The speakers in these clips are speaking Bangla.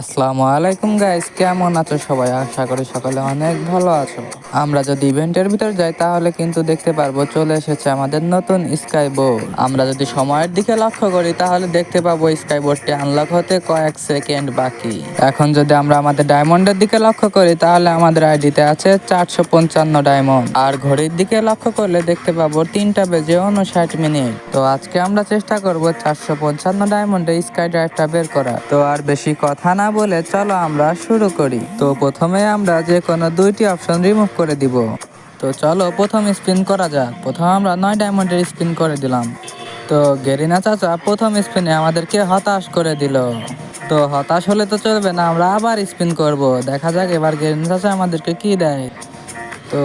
আসসালামু আলাইকুম গাইস, কেমন আছো সবাই? আশা করি সকালে অনেক ভালো আছো। আমরা যদি ইভেন্টের ভিতর যাই তাহলে কিন্তু দেখতে পারবো চলে এসেছে আমাদের নতুন স্কাই বোর্ড। আমরা যদি সময়ের দিকে লক্ষ্য করি তাহলে দেখতে পাবো স্কাই বোর্ডটি আনলক হতে কয়েক সেকেন্ড বাকি। এখন যদি আমরা আমাদের ডায়মন্ডের দিকে লক্ষ্য করি তাহলে আমাদের আইডিতে আছে 455 ডায়মন্ড। আর ঘড়ির দিকে লক্ষ্য করলে দেখতে পাবো 3টা বেজে 59 মিনিট। তো আজকে আমরা চেষ্টা করব 455 ডায়মন্ডে স্কাই ড্রাইভটা বের করা। তো আর বেশি কথা না বলে চলো আমরা শুরু করি। তো প্রথমে আমরা যে কোনো 2টি অপশন রিমুভ করে দিব। তো চলো প্রথম স্পিন করা যাক। প্রথমে আমরা 9 ডায়মন্ডের স্পিন করে দিলাম। তো গেরিনা চাচা প্রথম স্পিনে আমাদেরকে হতাশ করে দিল। তো হতাশ হলে তো চলবে না, আমরা আবার স্পিন করব। দেখা যাক এবার গেরিনা চাচা আমাদেরকে কি দেয়। তো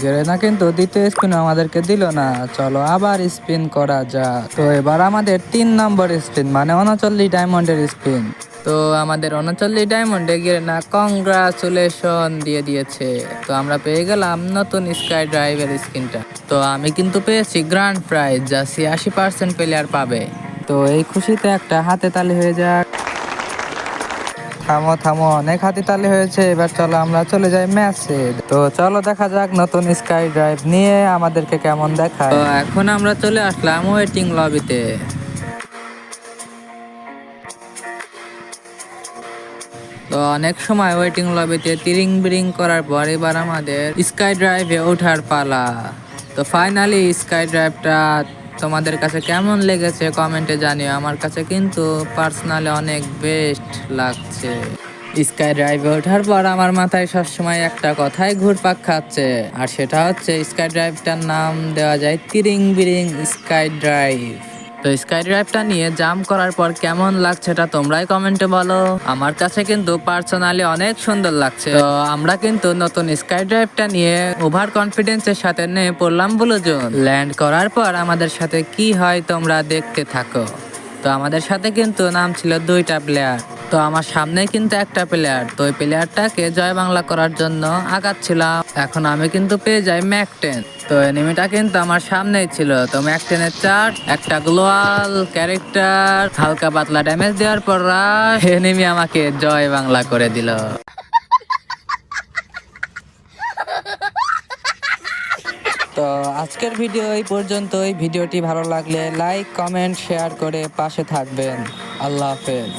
গেরেনা কিন্তু দ্বিতীয় স্পিন আমাদেরকে দিল না। চলো আবার স্পিন করা যাক। তো এবার আমাদের 3 নম্বর স্পিন মানে 39 ডায়মন্ডের স্পিন। তো আমাদের 39 ডায়মন্ডে গেরেনা কংগ্রাচুলেশন দিয়ে দিয়েছে। তো আমরা পেয়ে গেলাম নতুন স্কাই ড্রাইভের স্কিনটা। তো আমি কিন্তু পেয়েছি গ্র্যান্ড প্রাইজ, যা 86% প্লেয়ার পাবে। তো এই খুশিতে একটা হাতে তালি হয়ে যাক। থামো থামো, অনেক হাতিতালি হয়েছে, এবার চলো আমরা চলে যাই ম্যাচে। তো চলো দেখা যাক নতুন স্কাই ড্রাইভ নিয়ে আমাদেরকে কেমন দেখায়। তো এখন আমরা চলে আসলাম ওয়েটিং লবিতে। তো অনেক সময় ওয়েটিং লবিতে তিরিং বিরিং করার পর এবার আমাদের স্কাই ড্রাইভে ওঠার পালা। তো ফাইনালি স্কাই ড্রাইভটা তোমাদের কাছে কেমন লেগেছে কমেন্টে জানিও। আমার কাছে কিন্তু পার্সোনালি অনেক বেস্ট লাগছে। স্কাই ড্রাইভে ওঠার পর আমার মাথায় সবসময় একটা কথাই ঘুরপাক খাচ্ছে, আর সেটা হচ্ছে স্কাই ড্রাইভটার নাম দেওয়া যায় তিরিং বিরিং স্কাই ড্রাইভ। তো স্কাই ড্রাইভটা নিয়ে জাম্প করার পর কেমন লাগছে এটা তোমরাই কমেন্টে বলো। আমার কাছে কিন্তু পার্সোনালি অনেক সুন্দর লাগছে। তো আমরা কিন্তু নতুন স্কাই ড্রাইভটা নিয়ে ওভার কনফিডেন্সের সাথে নেমে পড়লাম ব্লু জোন। ল্যান্ড করার পর আমাদের সাথে কি হয় তোমরা দেখতে থাকো। তো আমাদের সাথে কিন্তু নাম ছিল 2টা প্লেয়ার। তো আমার সামনে কিন্তু একটা প্লেয়ার। তো ওই প্লেয়ারটাকে জয় বাংলা করার জন্য আগাচ্ছিলাম। এখন আমি কিন্তু পেয়ে যাই ম্যাক 10। তো এনিমিটা কিন্তু আমার সামনেই ছিল। তো ম্যাক 10-এর চার্ট, একটা গ্লোয়াল ক্যারেক্টার, হালকা পাতলা ড্যামেজ দেওয়ার পর এনিমি আমাকে জয় বাংলা করে দিল। তো আজকের ভিডিও এই পর্যন্তই। ভিডিওটি ভালো লাগলে লাইক কমেন্ট শেয়ার করে পাশে থাকবেন। আল্লাহ হাফেজ।